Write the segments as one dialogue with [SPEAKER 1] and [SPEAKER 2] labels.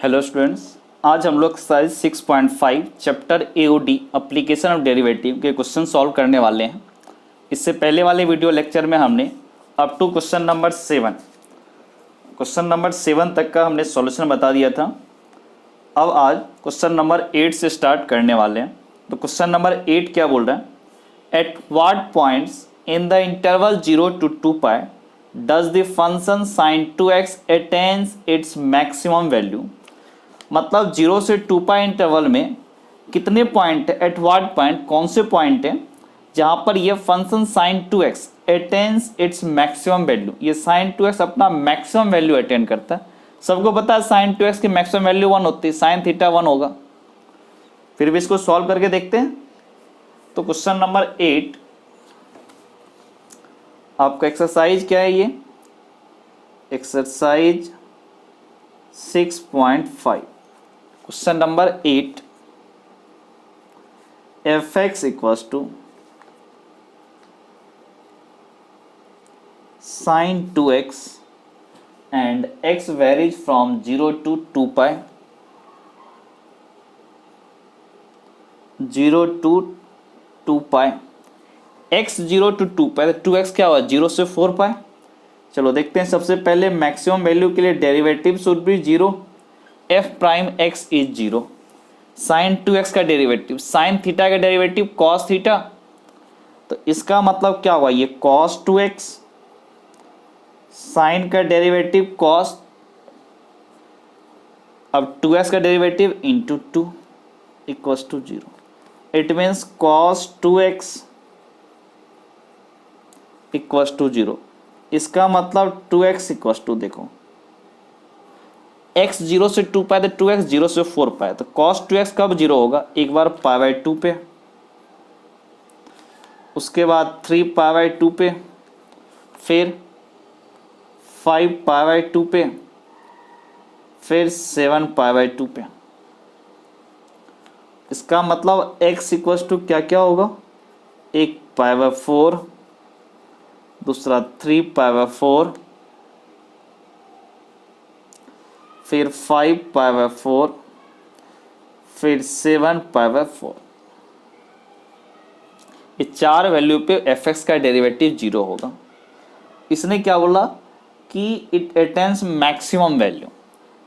[SPEAKER 1] Hello students, आज हम लोग exercise 6.5 chapter AOD application of derivative के क्वेश्चन सॉल्व करने वाले हैं। इससे पहले वाले वीडियो लेक्चर में हमने अप टू क्वेश्चन नंबर 7 तक का हमने सॉल्यूशन बता दिया था। अब आज क्वेश्चन नंबर 8 से स्टार्ट करने वाले हैं। तो क्वेश्चन नंबर 8 क्या बोल रहा है? At what points in the interval 0 to 2π does the function sin 2x attains its maximum value. मतलब 0 से 2π इंटरवल में कितने पॉइंट है, एट व्हाट पॉइंट, कौन से पॉइंट है जहाँ पर ये function sin 2x attains its maximum value. ये sin 2x अपना मैक्सिमम वैल्यू अटेन करता है। सबको पता है sin 2x की मैक्सिमम वैल्यू 1 होती है, sin थीटा 1 होगा। फिर भी इसको सॉल्व करके देखते हैं। तो क्वेश्चन नंबर 8 आपका एक्सरसाइज क्या है? ये exercise 6.5 question number 8 f(x) equals to sin 2x and x varies from 0 to 2π 0 to 2π x 0 to 2π, तो 2x क्या हुआ? 0 से 4π। चलो देखते हैं। सबसे पहले मैक्सिमम वैल्यू के लिए derivative should be 0, f prime x is 0। Sine 2x का डेरिवेटिव, साइन थीटा का डेरिवेटिव कॉस थीटा, तो इसका मतलब क्या हुआ? ये cos 2x, साइन का डेरिवेटिव cos, अब 2x का derivative into 2 equals to 0। It means cos 2x equals to 0। इसका मतलब 2x इक्वल्स टू, देखो x 0 से 2π, तो 2x 0 से 4π, तो cos 2x कब 0 होगा? एक बार π/2 पे, उसके बाद 3π/2 पे, फिर 5π/2 पे, फिर 7π/2 पे। इसका मतलब x इक्वल्स टू क्या क्या होगा? एक π/4, दूसरा 3π/4, फिर 5π/4, फिर 7π/4। ये चार वैल्यू पे f(x) का डेरिवेटिव 0 होगा। इसने क्या बोला कि इट अटेन्स मैक्सिमम वैल्यू,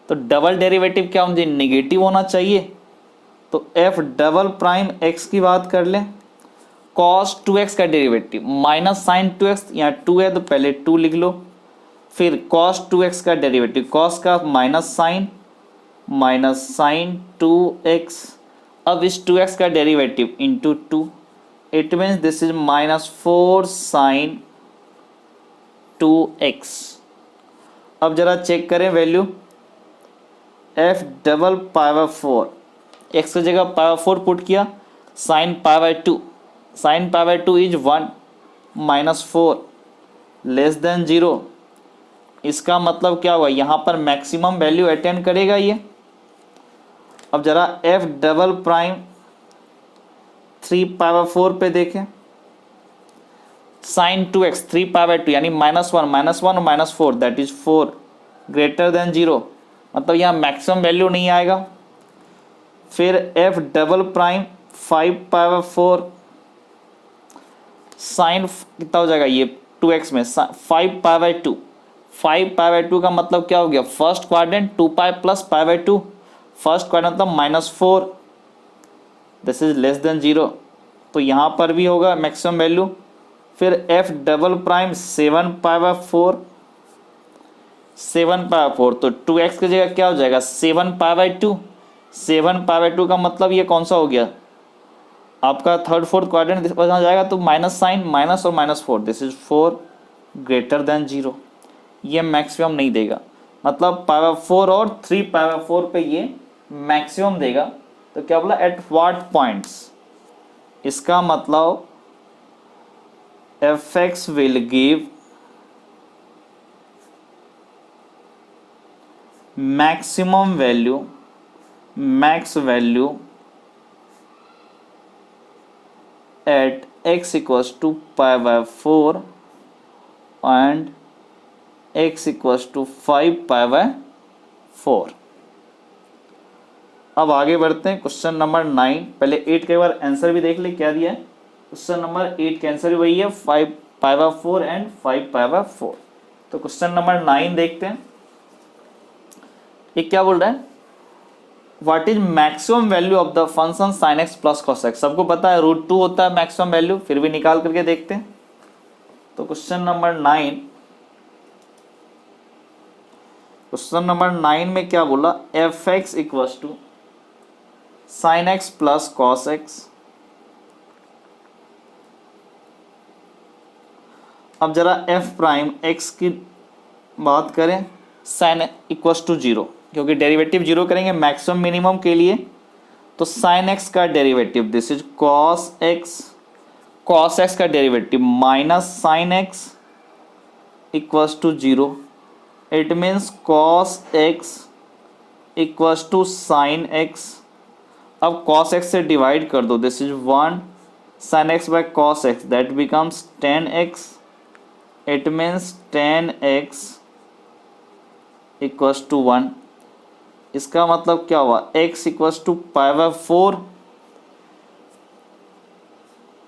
[SPEAKER 1] तो डबल डेरिवेटिव क्या मुझे नेगेटिव होना चाहिए। तो f डबल प्राइम x की बात कर लें। cos 2x का डेरिवेटिव माइनस साइन 2x, यहाँ 2 है तो पहले 2 लिख लो। फिर cos 2x का डेरिवेटिव, cos का माइनस साइन 2x, अब इस 2x का derivative into 2, it means this is -4 sine 2x। अब जरा चेक करें वैल्यू, f डबल π/4, x की जगह π/4 पुट किया, sine π/2, sine π/2 is 1 -4 less than 0। इसका मतलब क्या हुआ? यहाँ पर मैक्सिमम वैल्यू अटेन करेगा ये। अब जरा f डबल प्राइम 3π/4 पे देखें, साइन 2x 3π/2 यानी -1 और -4 दैट इज 4 ग्रेटर देन 0, मतलब यहाँ मैक्सिमम वैल्यू नहीं आएगा। फिर f डबल प्राइम 5π/4, साइन कितना हो जाएगा? ये 2x में 5π/2, 5π/2 का मतलब क्या हो गया? First quadrant 2π plus π/2, first quadrant मतलब -4, दिस इज लेस देन 0, तो यहाँ पर भी होगा मैक्सिमम वैल्यू। फिर f डबल प्राइम 7π/4, 7π/4, तो 2x की जगह क्या हो जाएगा? 7π/2, 7π/2 का मतलब ये कौन सा हो गया? आपका थर्ड फोर्थ क्वाड्रेंट बना जाएगा, तो माइनस साइन, माइनस और -4, दिस इज 4 ग्रेटर देन 0। ये मैक्सिमम नहीं देगा, मतलब π/4 और 3π/4 पे ये मैक्सिमम देगा। तो क्या बोला? एट व्हाट पॉइंट्स, इसका मतलब f(x) will give maximum value, max value at x equals to π/4 and x equals to 5π/4। अब आगे बढ़ते हैं क्वेश्चन नंबर 9। पहले 8 का एक बार आंसर भी देख ले क्या दिया है। क्वेश्चन नंबर 8 का आंसर वही है 5 पाई बाय 4 एंड 5 पाई बाय 4। तो क्वेश्चन नंबर 9 देखते हैं। ये क्या बोल रहा है, what is maximum value of the function sin x plus cos x। सबको पता है √2 होता है मैक्सिमम वैल्यू, फिर भी निकाल करके देखते हैं। तो क्वेश्चन नंबर 9 में क्या बोला, f x equals to sine x plus cos x. अब जरा एफ प्राइम एक्स की बात करें, साइन इक्वल्स टू 0, क्योंकि डेरिवेटिव 0 करेंगे मैक्सिमम मिनिमम के लिए। तो साइन एक्स का derivative this is cos x, cos x का derivative minus sine x equals to 0। It means cos x equals to sine x. अब कॉस एक्स से divide कर दो, this is 1 sine x by cos x, that becomes 10x। It means 10x equals to 1। इसका मतलब क्या हुआ, x equals to pi by 4,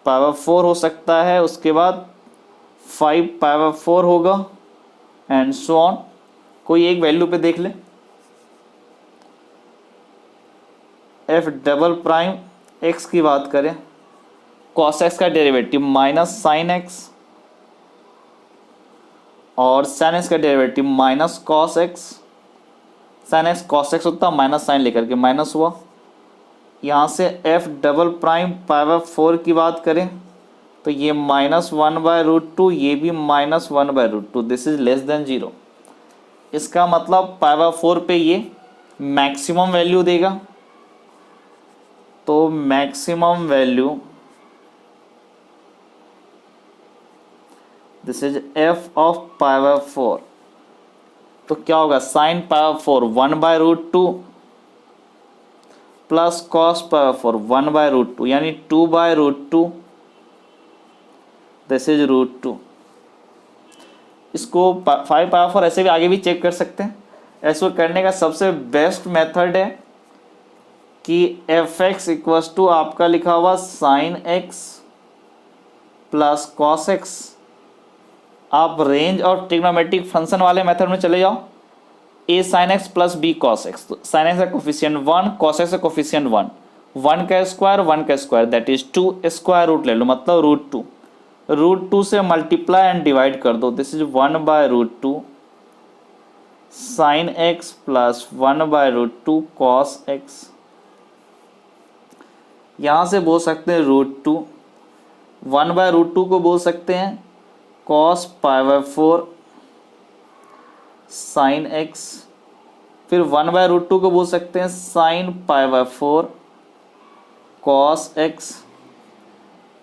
[SPEAKER 1] pi by 4 हो सकता है, उसके बाद 5 पाई बाय 4 होगा एंड सो ऑन। कोई एक वैल्यू पे देख ले। एफ डबल प्राइम एक्स की बात करें, कॉस एक्स का डेरिवेटिव माइनस साइन एक्स और साइन एक्स का derivative minus cos x. Sine x cos x होता, माइनस साइन लेकर के माइनस हुआ। यहाँ से F double prime pi by 4 की बात करें तो ये -1/√2, ये भी -1/√2, दिस इज लेस देन 0। इसका मतलब पाई बाय 4 पे ये मैक्सिमम वैल्यू देगा। तो maximum value this is F of pi by 4। तो क्या होगा, sign pi by 4 1/√2 plus cos pi by 4 1/√2, यानी 2/√2, दिस इज √2। इसको 5 पाई बाय 4 ऐसे भी आगे भी चेक कर सकते हैं। ऐसे करने का सबसे बेस्ट मेथड है कि एफ एक्स इक्वल्स टू आपका लिखा हुआ sine x plus cos x. आप रेंज और ट्रिग्नोमेट्रिक फंक्शन वाले मेथड में चले जाओ, A sine x plus B cos x. तो साइन एक्स का कोफिशिएंट 1, कॉस एक्स का कोफिशिएंट 1, 1 का स्क्वायर 1 का square that is 2 square root ले लो, मतलब √2। √2 से मल्टीप्लाई एंड डिवाइड कर दो, this is 1/√2 sign x plus 1/√2 cos x. यहाँ से बोल सकते हैं √2, 1/√2 को बोल सकते हैं cos pi by 4 sine x, फिर 1/√2 को बोल सकते हैं sine pi by 4 cos x.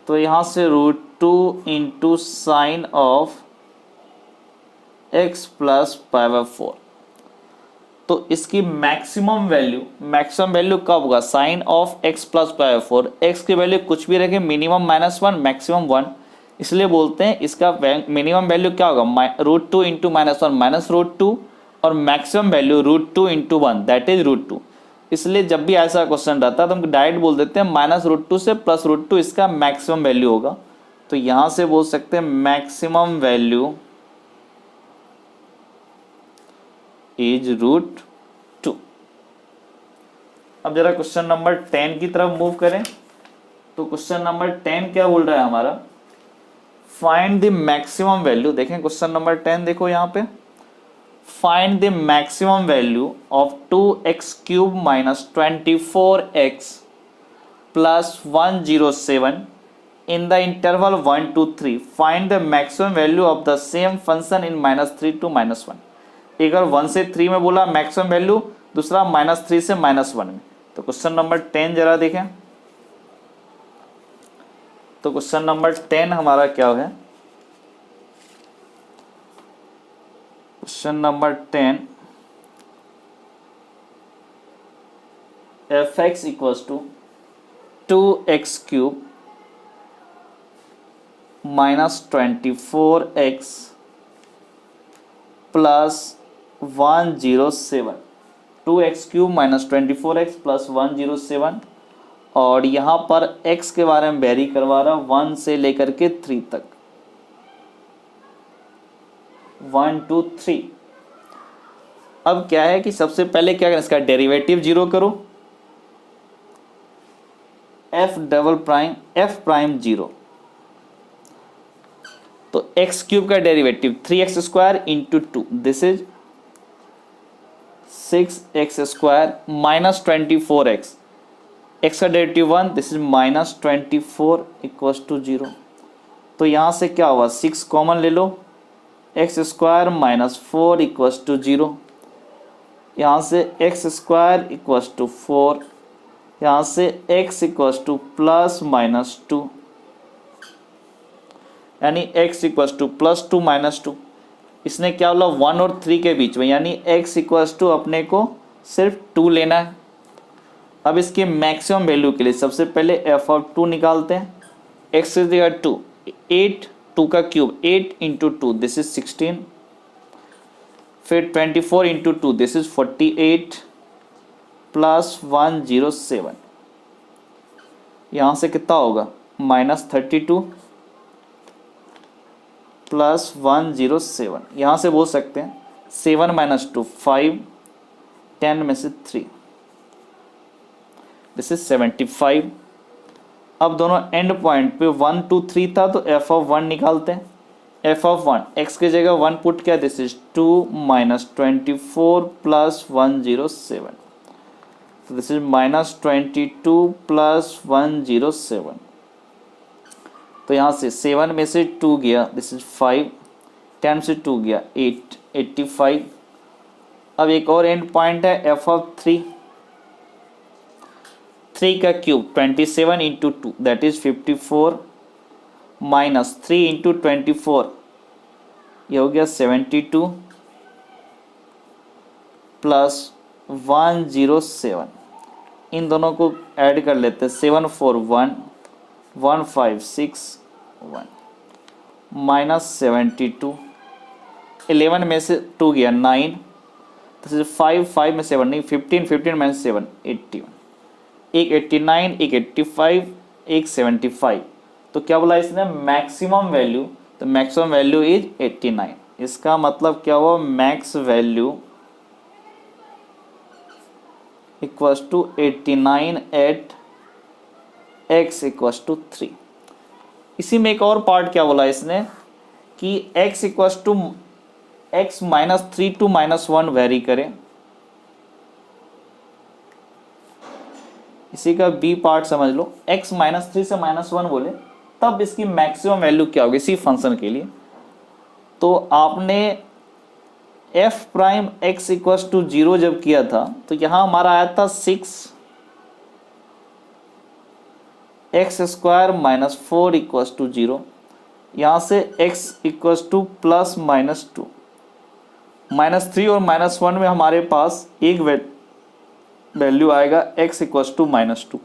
[SPEAKER 1] तो यहाँ से √2 into sine of x plus pi by 4। तो इसकी मैक्सिमम वैल्यू कब होगा, sine of x plus pi by 4। X की वैल्यू कुछ भी रखे, मिनिमम -1 मैक्सिमम 1, इसलिए बोलते हैं इसका मिनिमम वैल्यू क्या होगा, √2 इंटू -1 -√2 और maximum value √2 into 1 that is √2। इसलिए जब भी ऐसा क्वेश्चन रहता है तो हम डायरेक्ट बोल देते हैं -√2 से +√2 इसका मैक्सिमम वैल्यू होगा। तो यहां से बोल सकते हैं मैक्सिमम वैल्यू इज √2। अब जरा क्वेश्चन नंबर 10 की तरफ मूव करें। तो क्वेश्चन नंबर 10 क्या बोल रहा है हमारा, फाइंड द मैक्सिमम वैल्यू। देखें क्वेश्चन नंबर 10, देखो यहाँ पे, find the maximum value of 2x³ - 24x + 107 in the interval 1 to 3. Find the maximum value of the same function in -3 to -1. एक बार 1 से 3 में बोला मैक्सिमम वैल्यू, दूसरा -3 से -1 में। तो क्वेश्चन नंबर 10 जरा देखें। तो क्वेश्चन नंबर 10 हमारा क्या है, question number 10, f x equals to 2x³ -24x + 107। 2x³ minus 24x plus 107, और यहाँ पर x के बारे में वेरी करवा रहा 1 से लेकर के 3 तक, 1 2 3। अब क्या है कि सबसे पहले क्या करें, इसका डेरिवेटिव जीरो करो, f प्राइम जीरो, तो x³ का derivative 3x² into 2, this is 6x² minus 24x, x का derivative 1, this is minus 24 equals to 0। तो यहाँ से क्या हुआ, 6 कॉमन ले लो, x² माइनस 4 इक्वल्स टू 0, यहाँ से x² इक्वल्स टू 4, यहाँ से x equals two plus minus 2, यानी x equals two plus 2 minus 2। इसने क्या बोला, 1 और 3 के बीच में, यानी x इक्वल्स टू अपने को सिर्फ 2 लेना है। अब इसकी मैक्सिमम वैल्यू के लिए सबसे पहले f(2) निकालते हैं। x की जगह 2, 8, 2 का क्यूब 8 इंटू 2, दिस इज 16, फिर 24 इंटू 2, दिस इज 48 प्लस 107, यहाँ से कितना होगा, माइनस 32 प्लस 107, यहाँ से बोल सकते हैं 7 माइनस 2 5, 10 में से 3, दिस इज 75। अब दोनों एंड पॉइंट पे 1 2 3 था, तो f(1) निकालते हैं। f(1) x की जगह 1 पुट किया, दिस इज 2 माइनस 24 प्लस 107, तो दिस इज माइनस 22 प्लस 107। तो यहाँ से 7 में से 2 गया, दिस इज 5, 10 से 2 गया 8, 85। अब एक और एंड पॉइंट है f(3), 3 का cube 27 into 2, that is 54, minus 3 into 24, ये हो गया 72 प्लस 107। इन दोनों को ऐड कर लेते हैं, 7 4 1, 1 5 6 1, माइनस 72, 11 में से 2 गया 9, तो 5 5 में 7 नहीं, 15 15 में 7 81, एक 89, एक 85, एक 75। तो क्या बोला इसने, मैक्सिमम वैल्यू, तो मैक्सिमम वैल्यू इज 89। इसका मतलब क्या हुआ, max value equals to 89 at x equals to 3। इसी में एक और पार्ट क्या बोला इसने कि x equals to x minus 3 to minus 1 vary करें। इसी का बी पार्ट समझ लो, x माइनस 3 से माइनस 1 बोले तब इसकी मैक्सिमम वैल्यू क्या होगी इसी फंक्शन के लिए। तो आपने f prime x equals to 0 जब किया था, तो यहां हमारा आया था 6x² माइनस 4 इक्वल्स टू 0, यहाँ से x equals two plus minus 2, minus 3 और माइनस 1 में हमारे पास एक वैल्यू आएगा x इक्वल्स टू माइनस 2।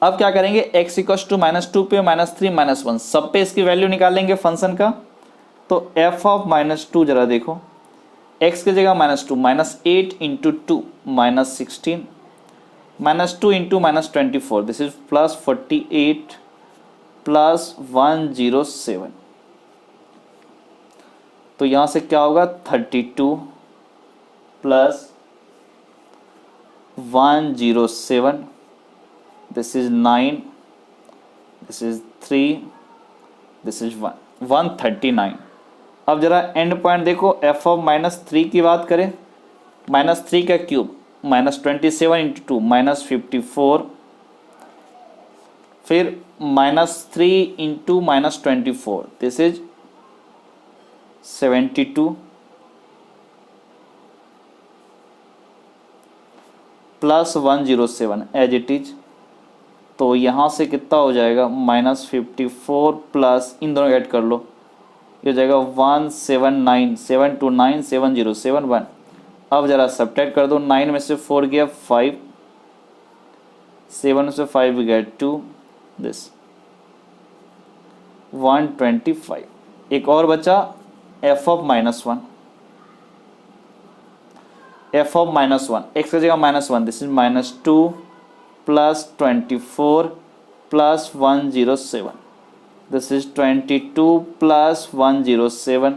[SPEAKER 1] अब क्या करेंगे, x इक्वल्स टू माइनस 2 पे माइनस 3 माइनस 1 सब पे इसकी वैल्यू निकालेंगे फंक्शन का। तो f ऑफ माइनस 2 जरा देखो, x की जगह minus 2, minus 8 into 2 minus 16, minus 2 into minus 24, this is plus 48 plus 107। तो यहाँ से क्या होगा, 32 plus 107, this is 9, this is 3, this is 1, 139। अब जरा एंड पॉइंट देखो, f ऑफ माइनस 3 की बात करें, माइनस 3 का क्यूब माइनस 27 इंटू 2 माइनस 54, फिर minus 3 into minus 24, this is 72 plus 107 as it is. तो यहाँ से कितना हो जाएगा, माइनस 54 प्लस, इन दोनों ऐड कर लो, ये हो जाएगा 179, 729 7071। अब जरा सब्ट्रैक्ट कर दो, 9 में से 4 गया 5, 7 में से 5 गया 2, दिस 125। एक और बचा f of minus 1, F of -1, x की जगह -1, this is -2 plus 24 plus 107, this is 22 plus 107,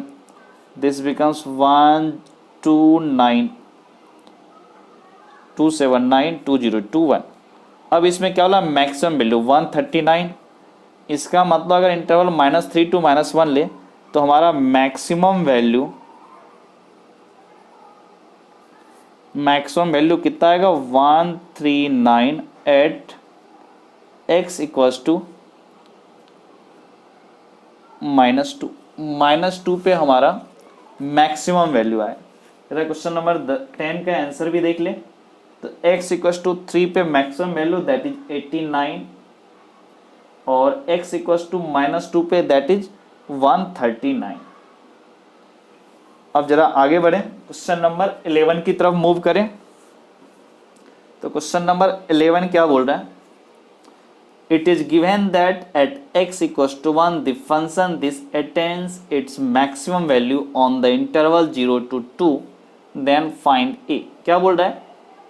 [SPEAKER 1] this becomes 129,279,2021। अब इसमें क्या बोला, मैक्सिमम वैल्यू 139। इसका मतलब अगर इंटरवल -3 to -1 ले तो हमारा मैक्सिमम वैल्यू कितना आएगा, 139 एट x इक्वल्स टू -2। -2 पे हमारा मैक्सिमम वैल्यू आए। इधर क्वेश्चन नंबर 10 का आंसर भी देख ले, तो x इक्वल्स टू 3 पे मैक्सिमम वैल्यू दैट इज 89 और x इक्वल्स टू -2 पे दैट इज 139। अब जरा आगे बढ़े, क्वेश्चन नंबर 11 की तरफ मूव करें। तो क्वेश्चन नंबर 11 क्या बोल रहा है, it is given that at x equals to 1 the function this attains its maximum value on the interval 0 to 2, then find a। क्या बोल रहा है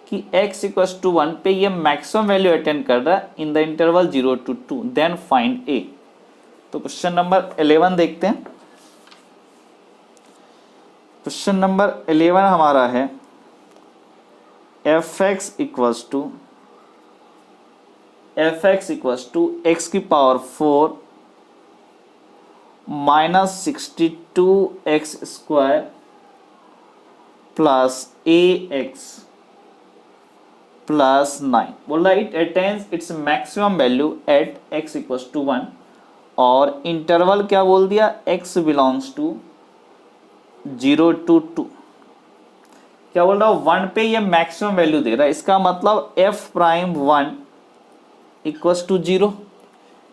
[SPEAKER 1] कि x इक्वल्स टू 1 पे ये मैक्सिमम वैल्यू अटेंड कर रहा है in the interval 0 to 2, then find a। तो क्वेश्चन नंबर 11 देखते हैं। क्वेश्चन नंबर 11 हमारा है fx इक्वल्स टू x की power 4 -62x square plus ax plus 9। बोल रहा है it attains its maximum value at x equals to 1 और इंटरवल क्या बोल दिया, x बिलोंग्स टू 0 to 2। क्या बोल रहा हूं, 1 पे ये मैक्सिमम वैल्यू दे रहा है, इसका मतलब f प्राइम 1 इक्वल्स टू 0।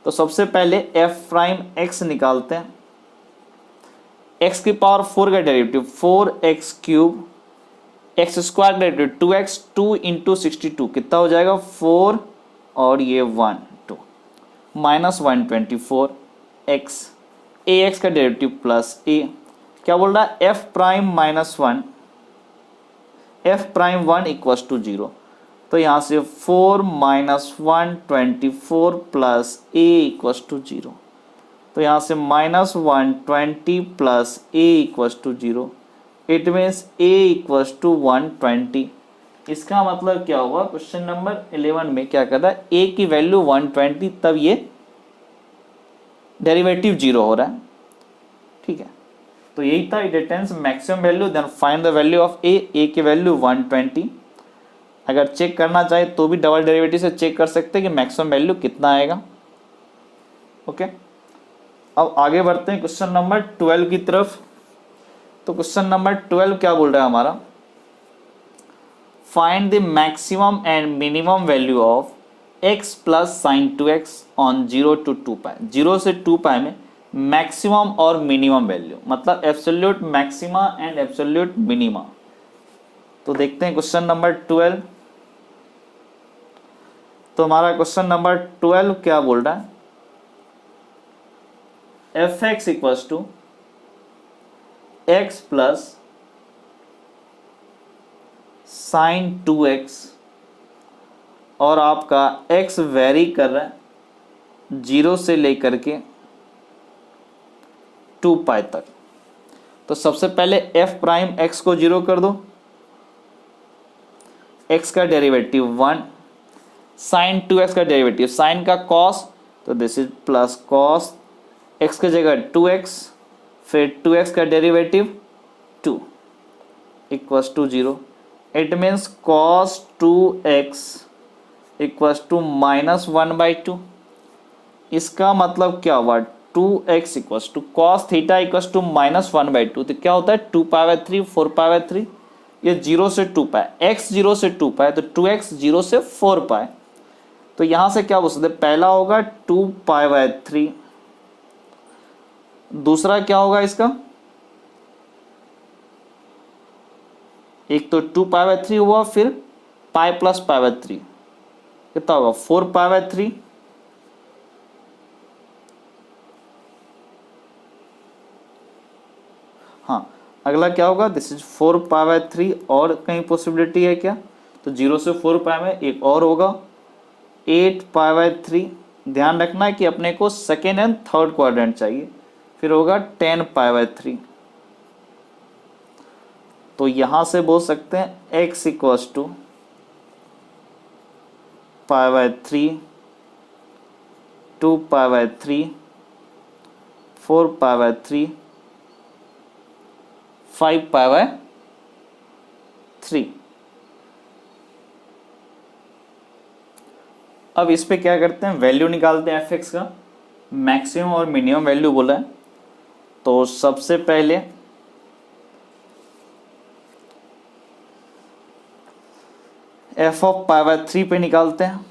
[SPEAKER 1] तो सबसे पहले f प्राइम x निकालते हैं। x की पावर 4 का derivative 4x cube, x square का डेरिवेटिव 2x, 2 इंटू 62 कितना हो जाएगा 4 और ये 1 2 माइनस 124 x, ax का डेरिवेटिव प्लस a। क्या बोल रहा है, f prime -1 f prime 1 equals to 0। तो यहाँ से 4 -124 प्लस a इक्वल्स टू 0। तो यहाँ से -120 plus a equals to 0। It means a equals to 120। इसका मतलब क्या हुआ, क्वेश्चन नंबर 11 में क्या कर रहा है, a की वैल्यू 120, तब ये डेरिवेटिव 0 हो रहा है। ठीक है, तो यही था, it attains maximum value then find the value of a की वैल्यू 120। अगर चेक करना चाहे तो भी डबल डेरिवेटिव से चेक कर सकते हैं कि मैक्सिमम वैल्यू कितना आएगा। ओके, अब आगे बढ़ते हैं क्वेश्चन नंबर 12 की तरफ। तो क्वेश्चन नंबर 12 क्या बोल रहा है हमारा, find the maximum and minimum value of x plus sine 2x on 0 to 2 पाई। 0 से 2 पाई में मैक्सिमम और मिनिमम वैल्यू, मतलब absolute maxima and absolute minima. तो देखते हैं क्वेश्चन नंबर 12। तो हमारा क्वेश्चन नंबर 12 क्या बोल रहा है, fx equals to x plus sine 2x और आपका x वेरी कर रहा है 0 से लेकर के 2 पाई तक। तो सबसे पहले f प्राइम x को 0 कर दो, x का डेरिवेटिव 1, साइन 2x का डेरिवेटिव साइन का कॉस, तो this is plus cos x की जगह 2x, फिर 2x का derivative 2 equals to 0। It means cos 2x equals to -1/2। इसका मतलब क्या हुआ, 2x equals to cos theta equals to -1/2। तो क्या होता है 2π/3 4π/3, ये 0 से 2 पाए, x 0 से 2 पाए तो 2x 0 से 4 पाए। तो यहां से क्या बोल सकते, पहला होगा 2π/3, दूसरा क्या होगा इसका, एक तो 2π/3 हुआ, फिर पाई प्लस π/3 कितना होगा 4π/3। हाँ, अगला क्या होगा, दिस इज 4π/3 और कहीं पॉसिबिलिटी है क्या, तो 0 से 4π में एक और होगा 8π/3। ध्यान रखना है कि अपने को सेकेंड एंड थर्ड क्वाड्रेंट चाहिए। फिर होगा 10π/3। तो यहां से बोल सकते हैं x इक्वल्स टू π/3, 2π/3, 4π/3, 5π/3। अब इस पे क्या करते हैं, वैल्यू निकालते हैं f(x) का। मैक्सिमम और मिनिमम वैल्यू बोला है, तो सबसे पहले f(π/3) पे निकालते हैं,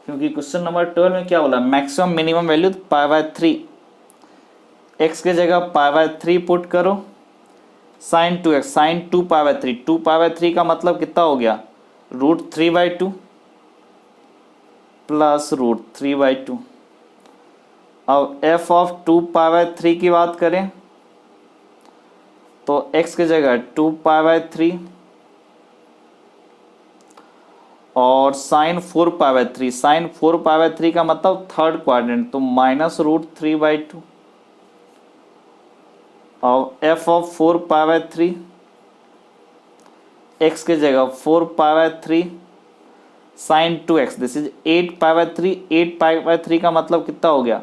[SPEAKER 1] क्योंकि क्वेश्चन नंबर 12 में क्या बोला, मैक्सिमम मिनिमम वैल्यू π/3। x के जगह π/3 पुट करो, sin 2x, sin 2π/3, 2π/3 का मतलब कितना हो गया, √3/2 प्लस √3/2। अब f ऑफ 2π/3 की बात करें तो x के जगह 2π/3 और sin 4π/3, sin 4π/3 का मतलब थर्ड क्वाड्रेंट, तो -√3/2। और f ऑफ 4π/3 x के जगह 4π/3 sin 2x, दिस इज 8π/3। 8π/3 का मतलब कितना हो गया,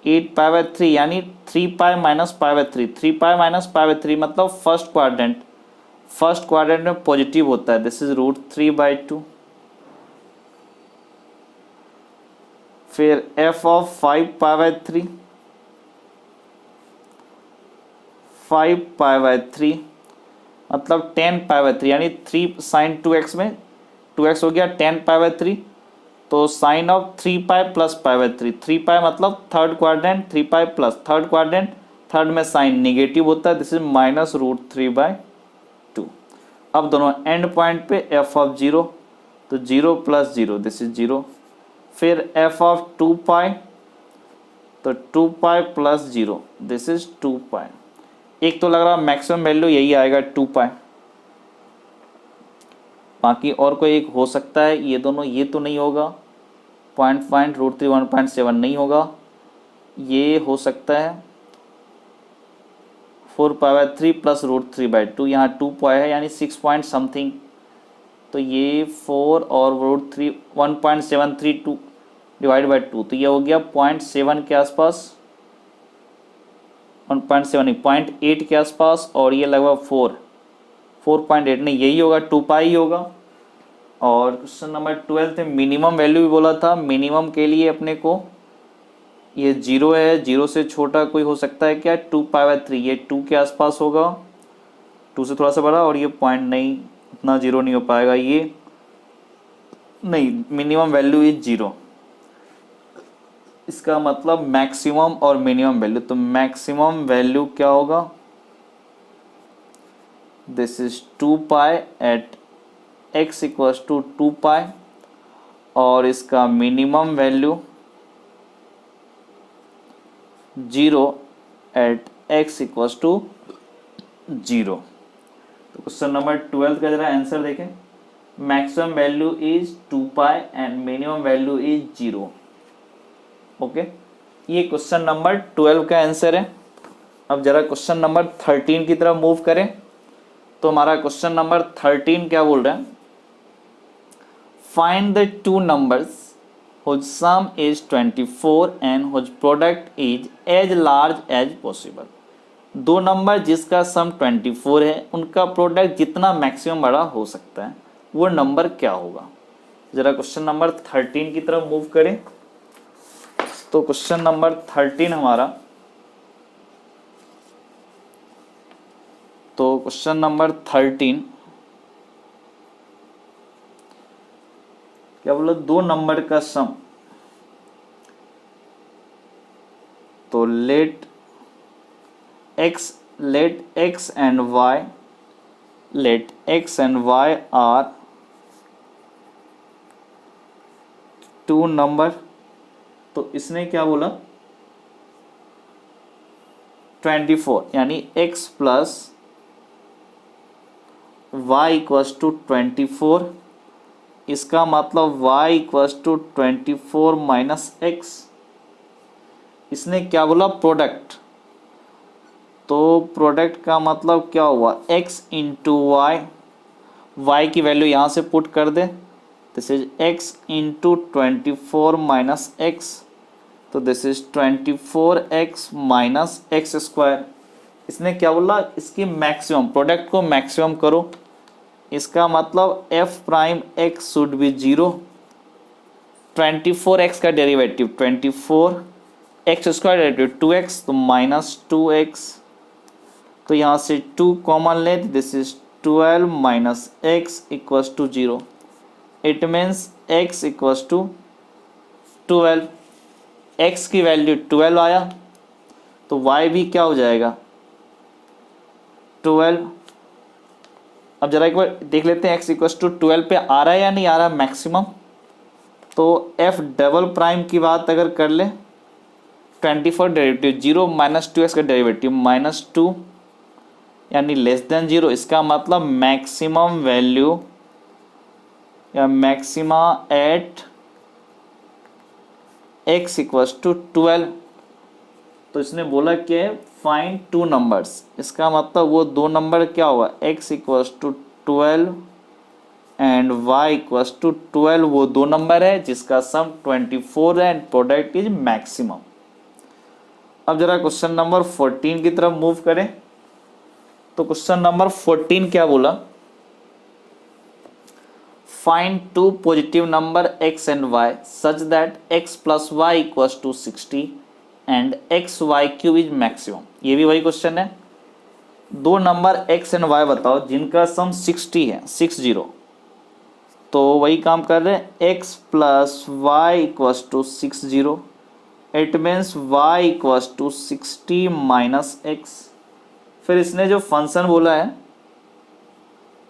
[SPEAKER 1] 8π/3 यानी 3π - π/3। 3π - π/3 मतलब फर्स्ट क्वाड्रेंट, फर्स्ट क्वाड्रेंट में पॉजिटिव होता है, दिस इज √3/2। फिर f ऑफ 5π/3, 5π/3 मतलब 10π/3 यानी 3 sin 2x में 2x हो गया 10π/3, तो साइन ऑफ 3π प्लस π/3। 3π मतलब third quadrant, 3π plus third quadrant, third में साइन निगेटिव होता है, दिस इज -√3/2। अब दोनों एंड पॉइंट पे f ऑफ 0, तो 0 प्लस 0, दिस इज 0। फिर f ऑफ 2π, तो 2π प्लस 0, दिस इज 2π। एक तो लग रहा मैक्सिमम वैल्यू यही आएगा 2π, बाकी और कोई एक हो सकता है, ये दोनों, ये तो नहीं होगा, √3 1.7 नहीं होगा, ये हो सकता है 4π/3 प्लस √3/2, यहाँ 2π है यानी 6 पॉइंट समथिंग, तो ये 4 और √3 1.732 डिवाइड बाई 2, तो ये हो गया 0.7 के आसपास, 1.7 नहीं 0.8 के आसपास, और ये लगभग 4.8 नहीं, यही होगा 2π ही होगा। और क्वेश्चन नंबर 12 में मिनिमम वैल्यू भी बोला था, मिनिमम के लिए अपने को ये 0 है, 0 से छोटा कोई हो सकता है क्या, 2π/3, ये 2 के आसपास होगा, 2 से थोड़ा सा बड़ा, और ये पॉइंट नहीं, उतना 0 नहीं हो पाएगा, ये नहीं, मिनिमम वैल्यू इज 0। इसका मतलब मैक्सिमम और मिनिमम वैल्यू, तो मैक्सिमम वैल्यू क्या होगा, this is 2π at x equals to 2π, और इसका minimum value 0 at x equals to 0। तो क्वेश्चन नंबर 12 का जरा आंसर देखें, maximum value is 2π and minimum value is 0। Okay, ये क्वेश्चन नंबर 12 का आंसर है। अब जरा क्वेश्चन नंबर 13 की तरफ मूव करें, तो हमारा क्वेश्चन नंबर 13 क्या बोल रहा है, find the two numbers whose sum is 24 and whose product is as large as possible। दो नंबर जिसका सम 24 है, उनका प्रोडक्ट जितना मैक्सिमम बड़ा हो सकता है, वो नंबर क्या होगा। जरा क्वेश्चन नंबर 13 की तरफ मूव करें, तो क्वेश्चन नंबर 13 हमारा, तो क्वेश्चन नंबर 13 क्या बोला, दो नंबर का सम, तो let x and y are two number. तो इसने क्या बोला, 24 यानी x plus y equals to 24, इसका मतलब y equals to 24 minus x. इसने क्या बोला, प्रोडक्ट, तो प्रोडक्ट का मतलब क्या हुआ, x इंटू वाई, वाई की वैल्यू यहाँ से पुट कर दे, this is x into 24 minus x, तो this is 24x minus x square. इसने क्या बोला, इसकी मैक्सिमम, प्रोडक्ट को मैक्सिमम करो, इसका मतलब f prime x should be 0, 24x का derivative 24, x square derivative 2x, तो माइनस 2x, तो यहाँ से 2 कॉमन ले, this is 12 minus x equals to 0, it means x equals to 12, x की वैल्यू 12 आया, तो y भी क्या हो जाएगा 12। अब जरा एक बार देख लेते हैं x इक्वल्स टू 12 पे आ रहा है या नहीं आ रहा है मैक्सिमम। तो f डबल प्राइम की बात अगर कर ले, 24 डेरिवेटिव 0 माइनस 2x का डेरिवेटिव माइनस 2 यानी लेस देन 0, इसका मतलब मैक्सिमम वैल्यू या maxima at x equals to 12। तो इसने बोला कि फाइंड टू नंबर्स, इसका मतलब वो दो नंबर क्या होगा, x equals to 12 and y equals to 12, वो दो नंबर है जिसका सम 24 है एंड प्रोडक्ट इज मैक्सिमम। अब जरा क्वेश्चन नंबर 14 की तरफ मूव करें। तो क्वेश्चन नंबर 14 क्या बोला, find two positive number x and y such that x plus y equals to 60 and x y cube is maximum. ये भी वही क्वेश्चन है, दो नंबर x एंड y बताओ जिनका सम 60 है, 60, तो वही काम कर रहे हैं, x plus y equals to 60, it means y equals to 60 minus x. फिर इसने जो फंक्शन बोला है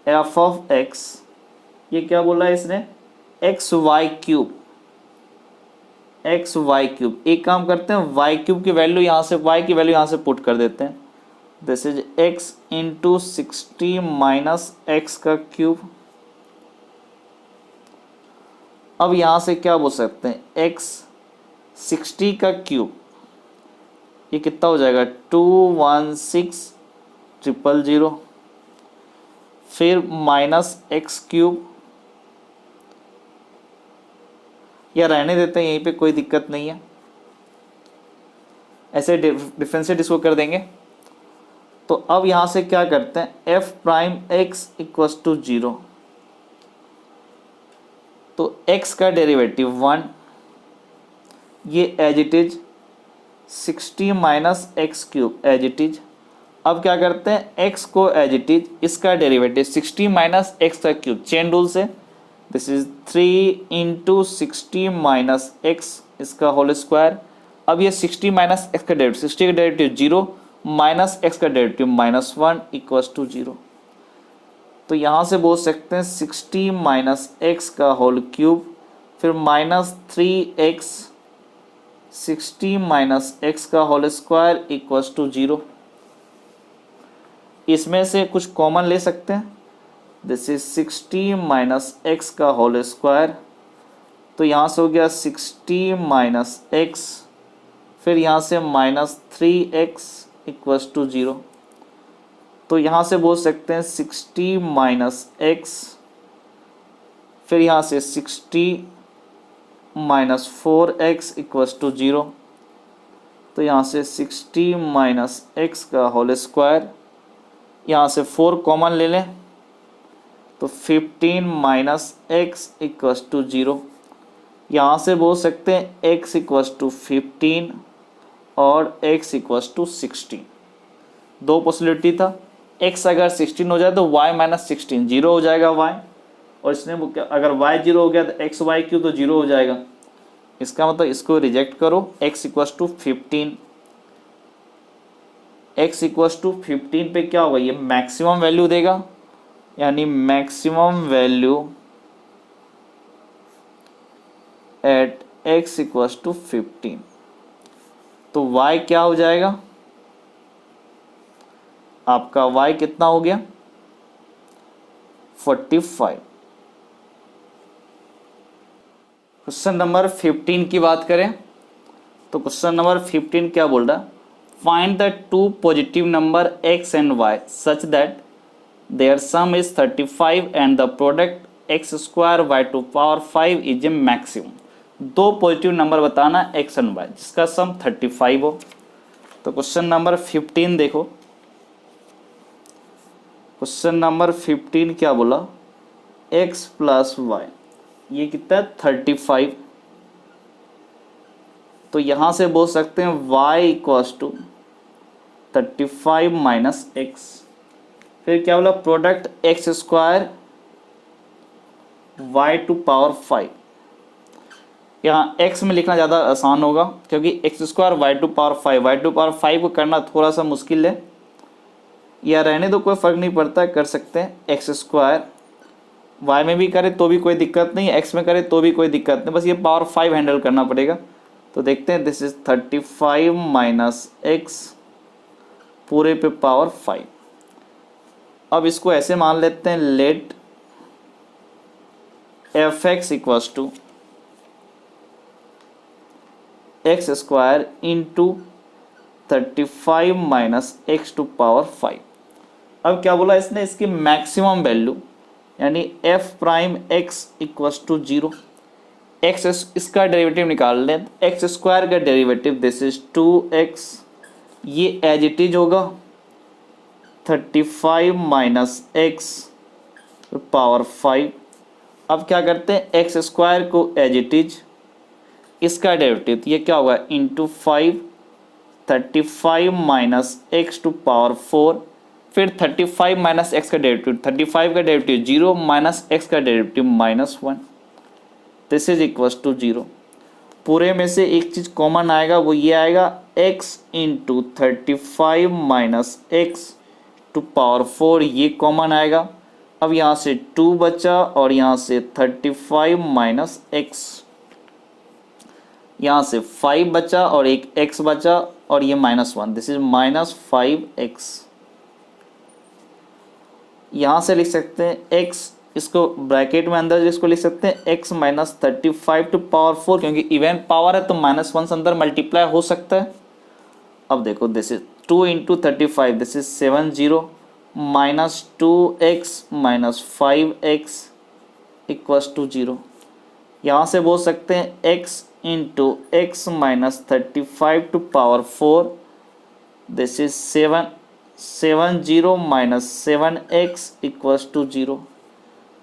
[SPEAKER 1] एफ ऑफ एक्स, ये क्या बोला है इसने, x y cube, x y cube. एक काम करते हैं, वाई क्यूब की वैल्यू यहाँ से, वाई की वैल्यू यहाँ से पुट कर देते हैं, this is x into 60 minus x का क्यूब। अब यहाँ से क्या बोल सकते हैं, एक्स 60 का क्यूब, ये कितना हो जाएगा 216,000, फिर माइनस एक्स क्यूब, या रहने देते हैं यहीं पे, कोई दिक्कत नहीं है, ऐसे डिफरेंशिएट इसको कर देंगे। तो अब यहाँ से क्या करते हैं, f prime x equals to 0, तो x का डेरिवेटिव 1, ये as it is 60 minus x cube as it is. अब क्या करते हैं, x को एज इट इज, इसका डेरिवेटिव 60 माइनस एक्स का क्यूब, चेन रूल से, this is 3 into 60 minus x इसका होल स्क्वायर। अब ये 60 माइनस एक्स का डेरिवेटिव, 60 का डेरिवेटिव 0 माइनस एक्स का डेरिवेटिव माइनस 1 इक्वल्स टू 0। तो यहाँ से बोल सकते हैं 60 माइनस एक्स का होल क्यूब, फिर माइनस 3x 60 माइनस एक्स का होल स्क्वायर इक्वल्स टू 0। इसमें से कुछ कॉमन ले सकते हैं, दिस इज 60 माइनस एक्स का होल स्क्वायर, तो यहाँ से हो गया 60 माइनस एक्स, फिर यहाँ से माइनस 3x इक्वल्स टू 0। तो यहाँ से बोल सकते हैं 60 माइनस एक्स, फिर यहाँ से 60 माइनस 4x इक्वल्स टू 0, तो यहाँ से 60 माइनस एक्स का होल स्क्वायर, यहाँ से 4 कॉमन ले लें, तो 15 माइनस एक्स इक्वल्स टू 0। यहाँ से बोल सकते हैं x इक्वल्स टू 15 और x इक्वल्स टू 16। दो पॉसिबिलिटी था, x अगर 16 हो जाए तो y माइनस 16 0 हो जाएगा y, और इसने अगर y 0 हो गया तो एक्स वाई क्यू तो 0 हो जाएगा। इसका मतलब इसको रिजेक्ट करो, x equals to 15, x equals to 15 पे क्या होगा, ये मैक्सिमम वैल्यू देगा, यानी maximum value at x equals to 15। तो y क्या हो जाएगा, आपका y कितना हो गया 45। क्वेश्चन नंबर 15 की बात करें तो क्वेश्चन नंबर 15 क्या बोल रहा है, find the two positive number x and y such that their sum is 35 and the product x square y to power 5 is a maximum. दो पॉजिटिव नंबर बताना x एंड y जिसका सम 35 हो। तो question number 15 देखो, question number 15 क्या बोला, x plus Y, ये कितना है 35। तो यहां से बोल सकते हैं y equals to 35 minus x. फिर क्या बोला, product x square y to power 5। यहाँ x में लिखना ज़्यादा आसान होगा क्योंकि x square y to power 5, y to power 5 को करना थोड़ा सा मुश्किल है, या रहने दो कोई फ़र्क नहीं पड़ता, कर सकते हैं। एक्स स्क्वायर वाई में भी करे तो भी कोई दिक्कत नहीं, एक्स में करे तो भी कोई दिक्कत नहीं, बस ये पावर 5 हैंडल करना पड़ेगा। तो देखते हैं, दिस इज 35 माइनस एक्स पूरे पे पावर 5। अब इसको ऐसे मान लेते हैं, let f x equals to x square into 35 minus x to power 5। अब क्या बोला इसने, इसकी मैक्सिमम वैल्यू यानी f prime x equals to 0। X इसका डेरिवेटिव निकाल लें, एक्स स्क्वायर का डेरिवेटिव दिस इज 2x, ये एज इट इज होगा 35 माइनस एक्स पावर 5। अब क्या करते हैं, एक्स स्क्वायर को एज इट इज, इसका डेरिवेटिव ये क्या होगा into 5, 35 minus x to power 4, फिर 35 माइनस एक्स का डेरिवेटिव, 35 का डेरिवेटिव 0 माइनस एक्स का derivative -1, this is equals to 0। पूरे में से एक चीज़ कॉमन आएगा, वो ये आएगा x इंटू 35 माइनस एक्स टू पावर 4, ये कॉमन आएगा। अब यहाँ से 2 बचा और यहाँ से 35 माइनस एक्स, यहाँ से 5 बचा और एक x बचा और ये -1, दिस इज -5x। यहाँ से लिख सकते हैं x, इसको ब्रैकेट में अंदर इसको लिख सकते हैं x माइनस 35 टू पावर 4, क्योंकि इवन पावर है तो -1 से अंदर मल्टीप्लाई हो सकता है। अब देखो, this is 2 into 35, this is 70 minus 2x minus 5x equals to 0। यहाँ से बोल सकते हैं x into x minus 35 to power 4, this is 70 minus 7x equals to 0।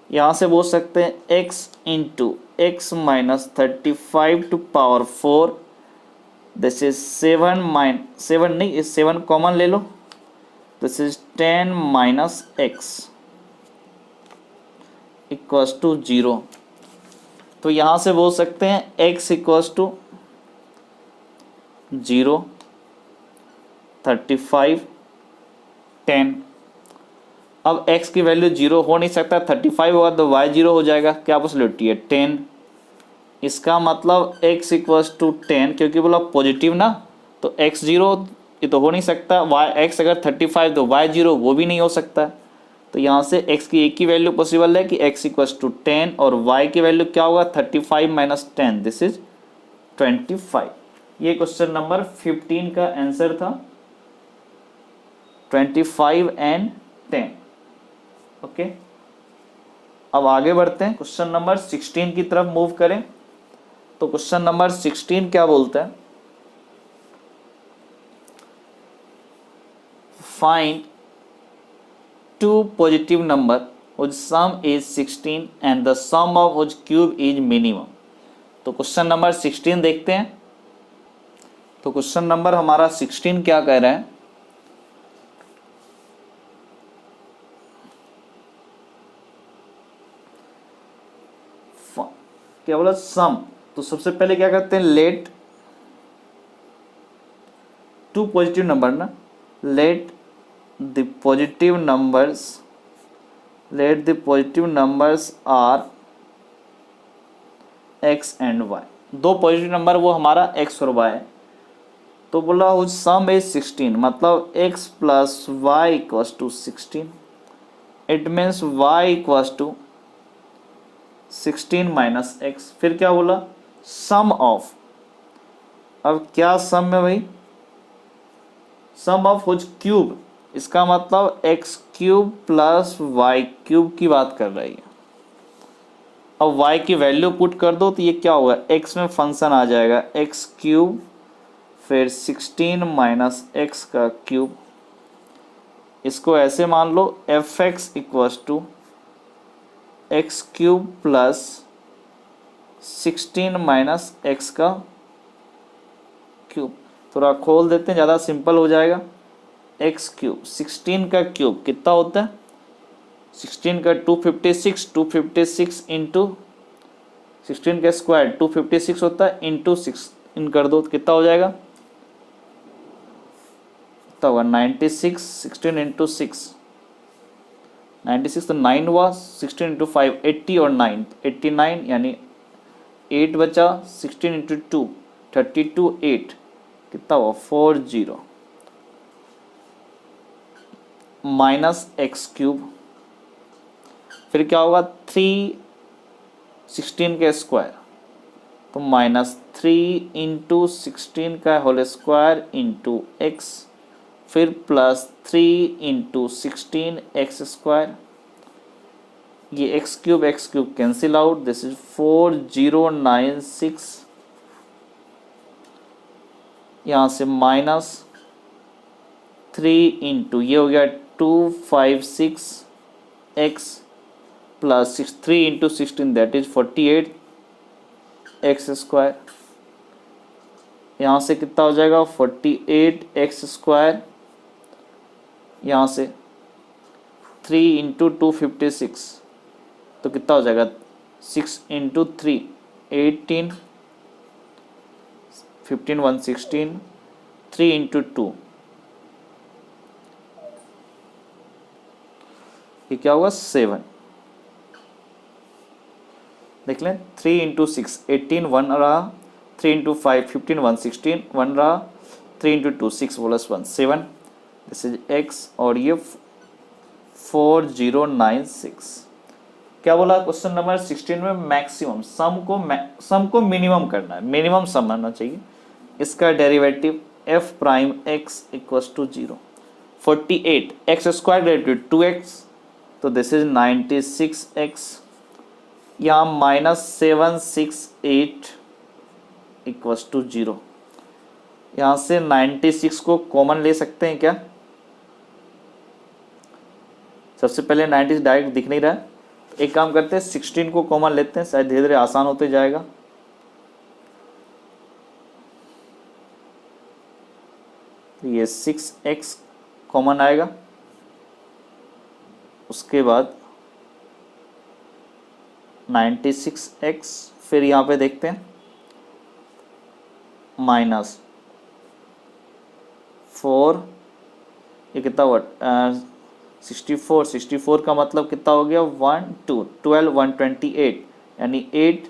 [SPEAKER 1] यहाँ से बोल सकते हैं x into x minus 35 to power 4, this is 7 नहीं, इस 7 कॉमन ले लो, this is 10 minus x equals to 0। तो यहाँ से बोल सकते हैं x इक्वल्स टू 0, 35, 10। अब x की वैल्यू 0 हो नहीं सकता, 35 होगा तो y 0 हो जाएगा, क्या पॉसिबिलिटी है 10। इसका मतलब x इक्वल्स टू 10, क्योंकि बोला पॉजिटिव ना, तो x 0 ये तो हो नहीं सकता, x अगर 35 तो y 0 वो भी नहीं हो सकता। तो यहाँ से x की एक ही वैल्यू पॉसिबल है कि x इक्वल्स टू 10 और y की वैल्यू क्या होगा 35 माइनस 10, दिस इज 25। ये क्वेश्चन नंबर 15 का आंसर था, 25 एंड 10। ओके, अब आगे बढ़ते हैं, क्वेश्चन नंबर 16 की तरफ मूव करें। तो क्वेश्चन नंबर 16 क्या बोलता है, find two positive number whose sum is 16 and the sum of whose cube is minimum। तो क्वेश्चन नंबर 16 देखते हैं। तो क्वेश्चन नंबर हमारा 16 क्या कह रहा है, क्या बोला सम। तो सबसे पहले क्या करते हैं, लेट टू पॉजिटिव नंबर ना, let the positive numbers are x and y। दो पॉजिटिव नंबर वो हमारा x और y है। तो बोला हुज सम इज 16, मतलब x plus y equals to 16. It means y equals to 16 minus x. फिर क्या बोला, सम ऑफ. अब क्या सम है भाई, सम ऑफ हुज क्यूब, इसका मतलब x cube plus y cube की बात कर रही है. अब y की वैल्यू पुट कर दो तो ये क्या होगा, x में फंक्शन आ जाएगा एक्स क्यूब फिर 16 माइनस एक्स का क्यूब. इसको ऐसे मान लो f x equals to x cube plus 16 minus x का क्यूब. थोड़ा खोल देते हैं, ज़्यादा सिंपल हो जाएगा. एक्स क्यूब 16 का क्यूब कितना होता है, 16 का 256, 256 इंटू 16 का स्क्वायर 256 होता है, इंटू 6 इन कर दो तो कितना हो जाएगा, कितना होगा 96. 16 इंटू 6 96, तो 9 हुआ, 16 इंटू 5 80 और 9 89, यानी 8 बचा. 16 इंटू 2 32, 8 कितना हुआ 40 माइनस एक्स क्यूब. फिर क्या होगा 3 16 का स्क्वायर तो माइनस 3 इंटू 16 का होल स्क्वायर इंटू एक्स, फिर प्लस 3 इंटू 16 एक्स स्क्वायर. ये x cube cancel out, this is 4096. यहाँ से माइनस 3 इंटू ये हो गया 256 x plus 3 into 16 that is 48 x square. यहाँ से कितना हो जाएगा 48 एक्स स्क्वायर. यहाँ से 3 इंटू 256 तो कितना हो जाएगा 6 इंटू 3 18, 15 116, 3 इंटू 2 ये क्या होगा 7. देख लें 3 इंटू 6 18 1 रहा, 3 इंटू 5 15 116 1 रहा, 3 into 2 6 plus 1 7. This is x और ये 4096. क्या बोला क्वेश्चन नंबर 16 में, मैक्सिमम सम को मिनिमम करना है, मिनिमम सम आना चाहिए. इसका derivative f prime x equals to 0. 48 x square derivative 2x तो दिस इज 96x. यहाँ माइनस 768 इक्वस टू 0. यहाँ से 96 को कॉमन ले सकते हैं क्या, सबसे पहले 96 डायरेक्ट दिख नहीं रहा है. एक काम करते हैं 16 को कॉमन लेते हैं, शायद धीरे धीरे आसान होते जाएगा. ये 6x कॉमन आएगा, उसके बाद 96x, फिर यहाँ पे देखते हैं माइनस 4, ये कितना हुआ 64 का मतलब कितना हो गया 1 2 12 128, यानी 8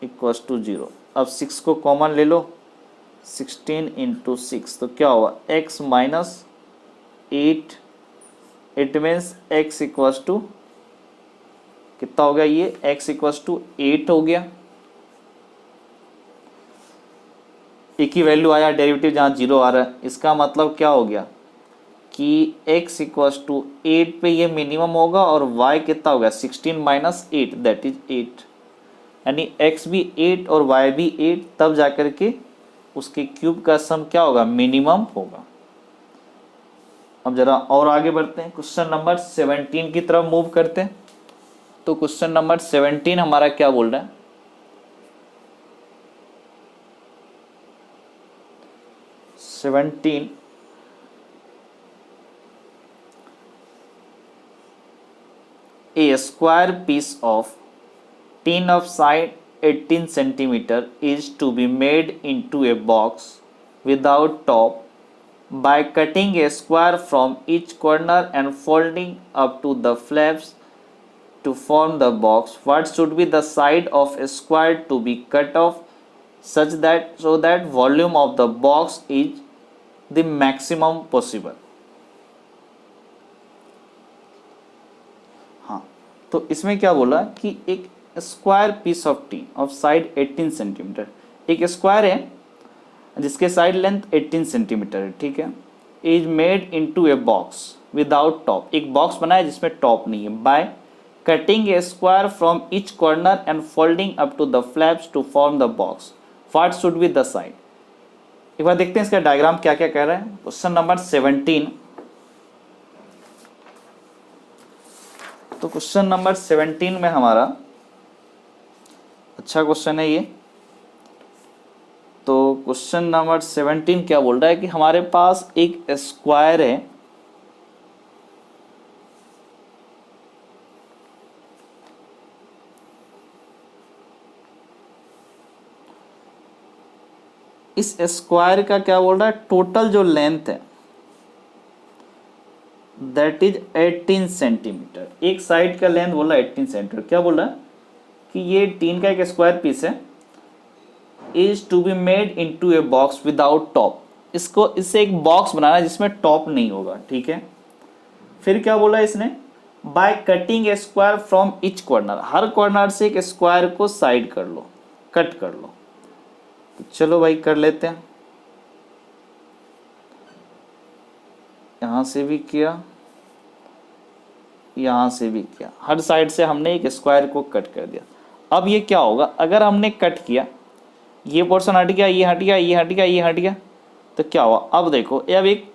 [SPEAKER 1] इक्वस टू 0. अब 6 को कॉमन ले लो, 16 इंटू 6 तो क्या हुआ x minus 8. It means x equals to कितना हो गया, ये x इक्वस टू 8 हो गया. एक ही वैल्यू आया, डेरिवेटिव जहाँ 0 आ रहा है. इसका मतलब क्या हो गया कि x इक्वस टू 8 पे ये मिनिमम होगा और y कितना हो गया 16 माइनस 8 दैट इज 8, यानी x भी 8 और y भी 8, तब जाकर के उसके क्यूब का सम क्या होगा मिनिमम होगा. अब जरा और आगे बढ़ते हैं, क्वेश्चन नंबर 17 की तरफ मूव करते हैं. तो क्वेश्चन नंबर 17 हमारा क्या बोल रहा है, A square piece of tin of side 18 centimeter is to be made into a box without top by cutting a square from each corner and folding up to the flaps to form the box. What should be the side of a square to be cut off such that so that volume of the box is the maximum possible। हाँ, तो इसमें क्या बोला कि एक square piece of tin of side 18 centimetre, एक square है जिसके साइड लेंथ 18 सेंटीमीटर है, ठीक है, is made into a box without top, एक बॉक्स बनाया जिसमें टॉप नहीं है, by cutting a square from each corner and folding up to the flaps to form the box, what should be the side. एक बार देखते हैं इसका डायग्राम क्या क्या कह रहा है। क्वेश्चन नंबर 17, तो क्वेश्चन नंबर 17 में हमारा अच्छा क्वेश्चन है ये। तो क्वेश्चन नंबर 17 क्या बोल रहा है कि हमारे पास एक स्क्वायर है, इस स्क्वायर का क्या बोल रहा है, टोटल जो लेंथ है दैट इज 18 सेंटीमीटर, एक साइड का लेंथ बोला 18 सेंटीमीटर। क्या बोला कि ये टीन का एक स्क्वायर पीस है, is to be made into a box without top, इसको इससे एक बॉक्स बनाना है जिसमें टॉप नहीं होगा, ठीक है। फिर क्या बोला इसने, bye cutting a square from each corner, her corner से एक स्क्वायर को साइड कर लो, कट कर लो। तो चलो भाई कर लेते हैं, यहां से भी किया, यहां से भी किया, हर साइड से हमने एक स्क्वायर को कट कर दिया। अब ये क्या होगा, अगर हमने कट किया, ये पोर्शन हट गया, ये हट गया, ये हट गया, ये हट गया, तो क्या हुआ, अब देखो अब एक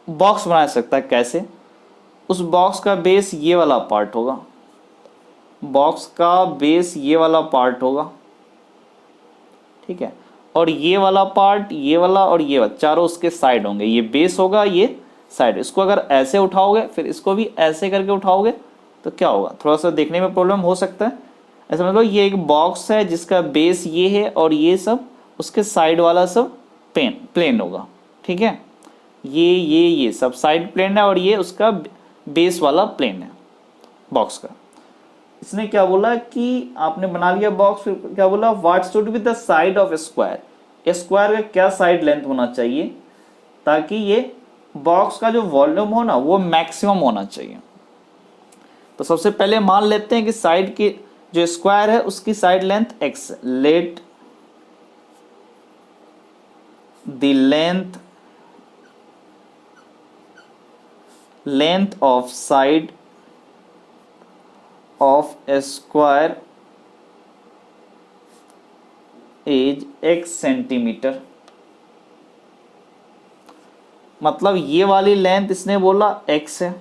[SPEAKER 1] बॉक्स बना सकता है, कैसे, उस बॉक्स का बेस ये वाला पार्ट होगा, बॉक्स का बेस ये वाला पार्ट होगा, ठीक है, और ये वाला पार्ट, ये वाला और ये वाला, चारों उसके साइड होंगे, ये बेस होगा, ये साइड। इसको अगर ऐसे उठाओगे फिर इसको भी ऐसे करके उठाओगे तो क्या होगा, थोड़ा सा देखने में प्रॉब्लम हो सकता है। ऐसा मतलब ये एक बॉक्स है जिसका बेस ये है और ये सब उसके साइड वाला सब प्लेन होगा, ठीक है, ये सब साइड प्लेन है और ये उसका बेस वाला प्लेन है बॉक्स का। इसने क्या बोला कि आपने बना लिया बॉक्स, फिर क्या बोला, what should be the side of square, square का क्या साइड लेंथ होना चाहिए ताकि ये बॉक्स का जो वॉल्यूम हो ना वो मैक्सिमम होना चाहिए। तो सबसे पहले मान लेते हैं कि साइड की जो स्क्वायर है उसकी साइड लेंथ x है, let the length of side of A square is x centimetre. मतलब ये वाली लेंथ इसने बोला x है,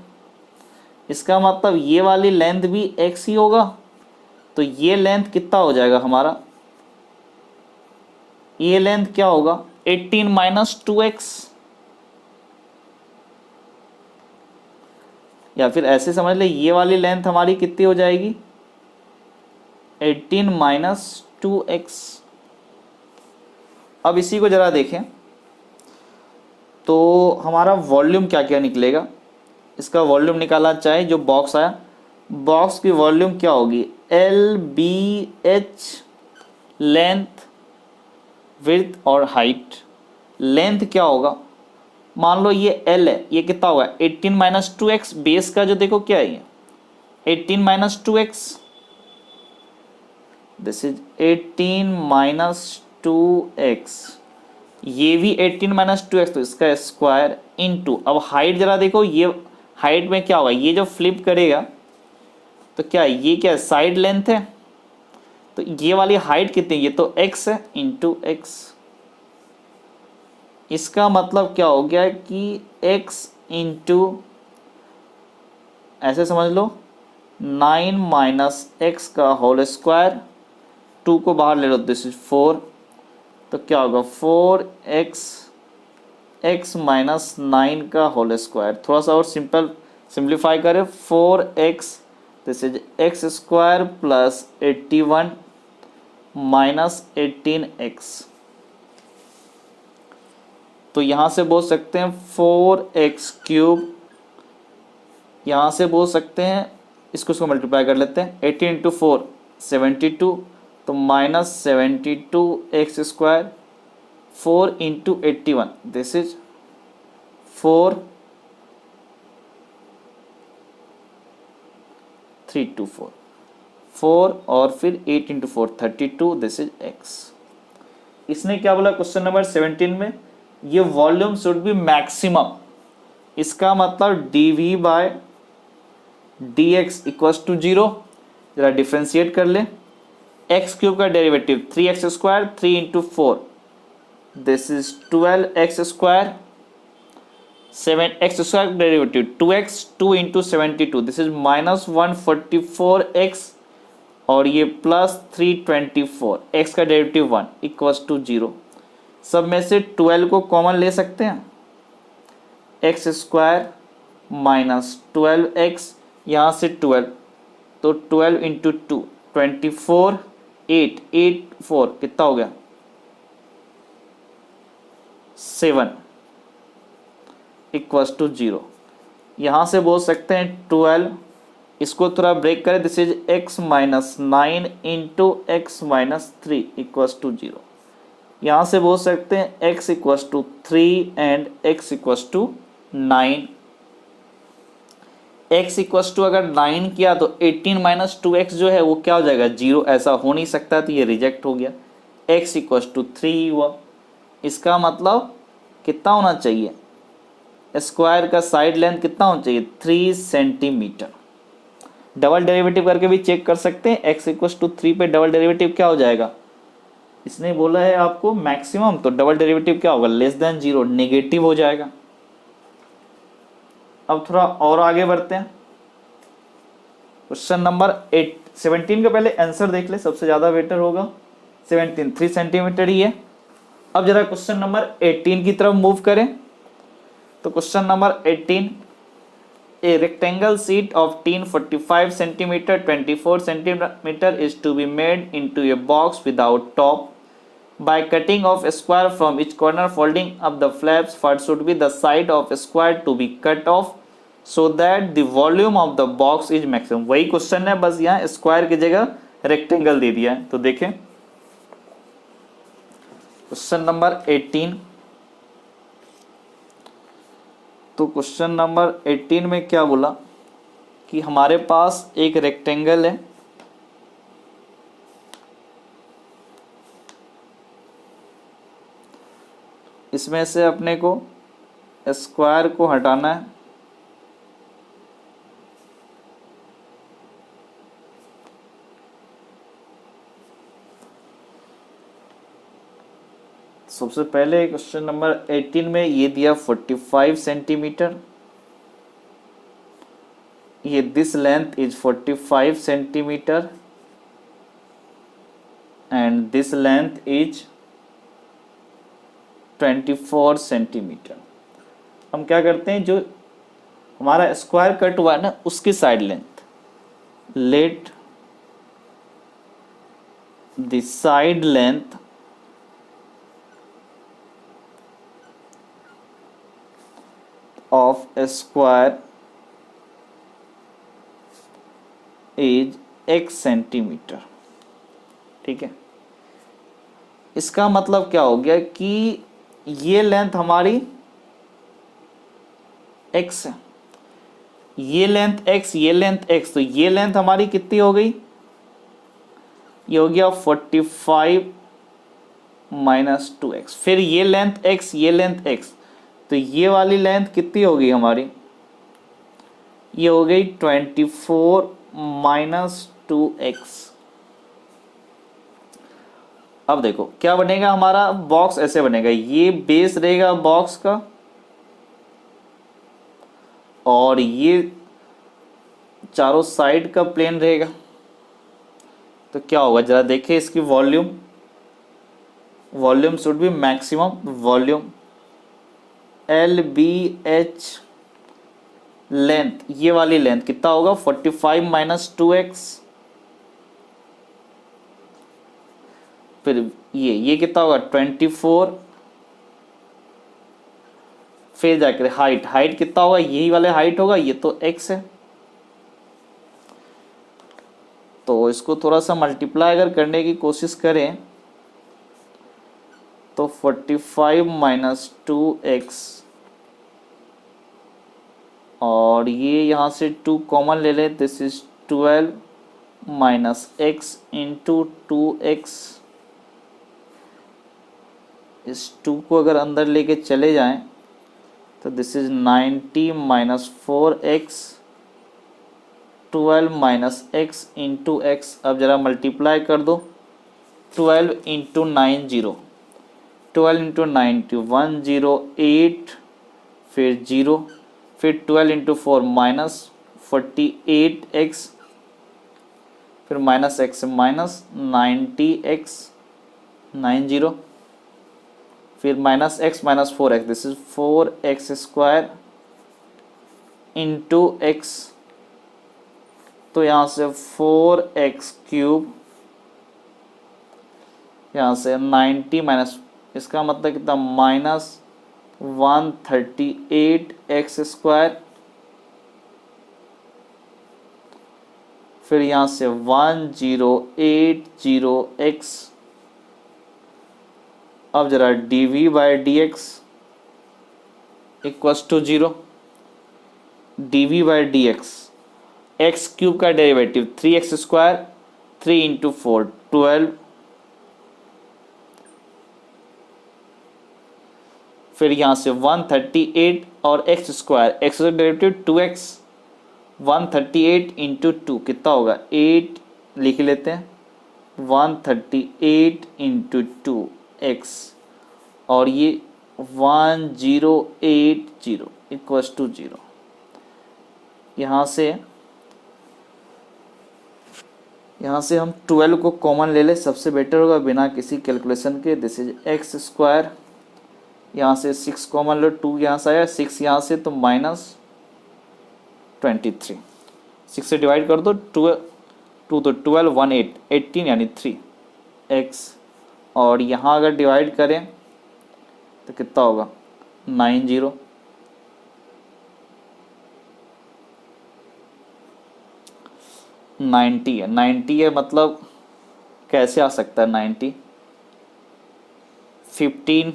[SPEAKER 1] इसका मतलब ये वाली लेंथ भी x ही होगा, तो ये लेंथ कितना हो जाएगा हमारा, ये लेंथ क्या होगा 18 माइनस 2x, या फिर ऐसे समझ ले ये वाली लेंथ हमारी कितनी हो जाएगी 18 माइनस 2x। अब इसी को जरा देखें तो हमारा वॉल्यूम क्या क्या निकलेगा, इसका वॉल्यूम निकालना चाहे जो बॉक्स आया, बॉक्स की वॉल्यूम क्या होगी LBH, लेंथ विड्थ और हाइट। लेंथ क्या होगा, मान लो ये L है, ये कितना होगा 18 माइनस 2x, बेस का जो देखो क्या है ये 18 minus 2x, this is 18 minus 2x, ये भी 18 माइनस 2x, तो इसका स्क्वायर इनटू, अब हाइट जरा देखो, ये हाइट में क्या होगा, ये जो फ्लिप करेगा तो क्या ये क्या साइड लेंथ है, तो ये वाली हाइट कितनी, ये तो x है इंटू x। इसका मतलब क्या हो गया कि x इंटू, ऐसे समझ लो 9 माइनस x का होल स्क्वायर, 2 को बाहर ले लो, दिस इज 4, तो क्या होगा 4x x माइनस 9 का होल स्क्वायर। थोड़ा सा और सिंप्लीफाई करें, 4x this is x square plus 81 minus 18x, तो यहाँ से बोल सकते हैं 4x क्यूब, यहाँ से बोल सकते हैं इसको मल्टीप्लाई कर लेते हैं, 18 इंटू 4 72, तो -72x², 4 इंटू 81, दिस इज 4 324, 4 और फिर 8 इंटू 4 32, दिस इज x। इसने क्या बोला क्वेश्चन नंबर 17 में, ये वॉल्यूम शुड बी मैक्सिमम। इसका मतलब dv by dx equals to 0। जरा डिफ्रेंशिएट कर ले, एक्स क्यूब का derivative 3x², 3 into 4, this is 12x², 7x² derivative 2x, 2 into 72, this is -144x, और ये +324, x का डेरिवेटिव 1 इक्वल्स टू 0। सब में से 12 को कॉमन ले सकते हैं, x² माइनस 12x, यहाँ से 12, तो 12 इंटू 2 24, 8 4 कितना हो गया 7 इक्वल्स टू 0। यहाँ से बोल सकते हैं 12, इसको थोड़ा ब्रेक करें, this is x minus 9 into x minus 3 equals to 0। यहाँ से बोल सकते हैं x equals to 3 and x equals to 9। x equals to अगर 9 किया तो 18 माइनस 2x जो है वो क्या हो जाएगा 0, ऐसा हो नहीं सकता, तो ये रिजेक्ट हो गया। x इक्वल्स टू 3 हुआ। इसका मतलब कितना होना चाहिए, स्क्वायर का साइड लेंथ कितना होना चाहिए 3 सेंटीमीटर। डबल डेरिवेटिव करके भी चेक कर सकते हैं, x इक्वल्स टू 3 पे डबल डेरिवेटिव क्या हो जाएगा, इसने बोला है आपको मैक्सिमम, तो डबल डेरिवेटिव क्या होगा लेस देन 0, नेगेटिव हो जाएगा। अब थोड़ा और आगे बढ़ते हैं, क्वेश्चन नंबर 17 का पहले आंसर देख ले, सबसे ज्यादा बेटर होगा। 17 3 सेंटीमीटर ही है। अब जरा क्वेश्चन नंबर 18 की तरफ मूव करें, तो question number 18, a rectangle sheet of tin 45 centimetre 24 centimetre is to be made into a box without top by cutting off a square from each corner, folding up the flaps. First should be the side of a square to be cut off so that the volume of the box is maximum। वही question है, बस यहाँ square की जगह rectangle दे दिया है। तो देखें क्वेश्चन नंबर 18, तो क्वेश्चन नंबर 18 में क्या बोला कि हमारे पास एक रेक्टेंगल है, इसमें से अपने को स्क्वायर को हटाना है। सबसे पहले क्वेश्चन नंबर 18 में ये दिया 45 सेंटीमीटर, ये this length is 45 centimetre and this length is 24 centimetre. हम क्या करते हैं, जो हमारा स्क्वायर कट हुआ है ना उसकी side length, let the side length of A square is x centimetre. ठीक है, इसका मतलब क्या हो गया कि ये लेंथ हमारी x है, ये लेंथ x, ये लेंथ x, तो ये लेंथ हमारी कितनी हो गई, ये हो गया 45 माइनस 2x। फिर ये लेंथ x, ये लेंथ x, तो ये वाली लेंथ कितनी हो गई हमारी, ये हो गई 24 माइनस 2x। अब देखो क्या बनेगा, हमारा बॉक्स ऐसे बनेगा, ये बेस रहेगा बॉक्स का और ये चारों साइड का प्लेन रहेगा। तो क्या होगा जरा देखिए, इसकी volume should be maximum, volume LBH length, ये वाली लेंथ कितना होगा 45 माइनस 2x, फिर ये कितना होगा 24, फिर जाकर हाइट कितना होगा, यही वाले हाइट होगा, ये तो x है, तो इसको थोड़ा सा मल्टीप्लाई अगर करने की कोशिश करें तो 45 माइनस 2x, और ये यहाँ से 2 कॉमन ले लें, this is 12 minus x into 2x। इस 2 को अगर अंदर लेके चले जाएं तो this is 90 minus 4x, 12 minus x into x. अब ज़रा मल्टीप्लाई कर दो, 12 इंटू 90, 12 इंटू 90 108, फिर 0, फिर 12 इंटू 4 माइनस 48x, फिर माइनस x माइनस 90x 90, फिर minus x minus 4x, this is 4x square into x। तो यहाँ से 4x क्यूब, यहाँ से 90 माइनस, इसका मतलब कितना, माइनस 138x स्क्वायर, फिर यहाँ से 1080x। अब जरा dv by d x equals to 0, dv by d x, x cube का डेरिवेटिव 3x स्क्वायर, 3 इंटू 4 12, फिर यहाँ से 138 और x स्क्वायर, x का डेरिवेटिव 2x, 138 इंटू 2 कितना होगा 8, लिख लेते हैं 138 इंटू 2x, और ये 1080 इक्वस टू 0। यहाँ से हम 12 को कॉमन ले ले, सबसे बेटर होगा बिना किसी कैलकुलेशन के। दिस इज एक्स स्क्वायर, यहाँ से 6 कॉमन लो, 2 यहाँ से आया, 6 यहाँ से, तो माइनस 23, 6 से डिवाइड कर दो, 2 तो 12 1 18 यानी 3x, और यहाँ अगर डिवाइड करें तो कितना होगा 90, है 90 है, मतलब कैसे आ सकता है 90, 15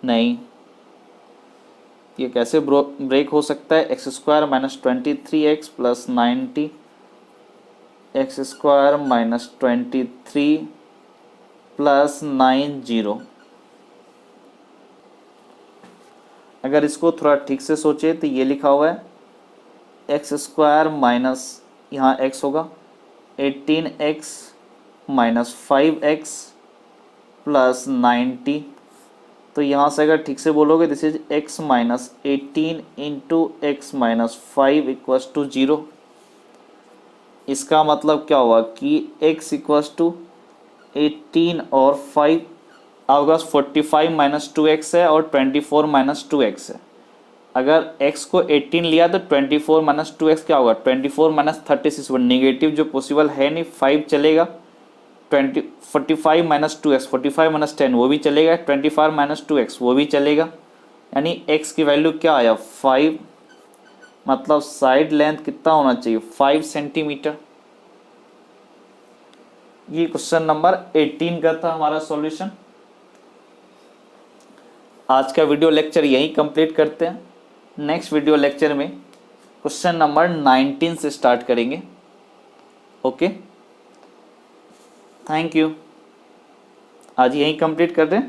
[SPEAKER 1] नहीं, ये कैसे ब्रेक हो सकता है, x square minus 23x plus 90, x square minus 23 plus 90। अगर इसको थोड़ा ठीक से सोचे तो ये लिखा हुआ है एक्स स्क्वायर माइनस, यहाँ x होगा 18x माइनस 5x प्लस 90, तो यहाँ से अगर ठीक से बोलोगे this is x minus 18 into x minus 5 equals to 0। इसका मतलब क्या हुआ कि x इक्वस टू 18 और 5, आपके पास 45 माइनस 2x है और 24 माइनस 2x है। अगर x को 18 लिया तो 24 माइनस 2x क्या होगा 24 माइनस 36, नेगेटिव जो पॉसिबल है नहीं, 5 चलेगा, 45 माइनस 2x 45 माइनस 10 वो भी चलेगा, 25 माइनस 2x वो भी चलेगा, यानी x की वैल्यू क्या आया 5, मतलब साइड लेंथ कितना होना चाहिए 5 सेंटीमीटर। ये क्वेश्चन नंबर 18 का था हमारा सॉल्यूशन। आज का वीडियो लेक्चर यहीं कंप्लीट करते हैं। नेक्स्ट वीडियो लेक्चर में क्वेश्चन नंबर 19 से स्टार्ट करेंगे। Okay, thank you. आज यहीं कंप्लीट कर दें।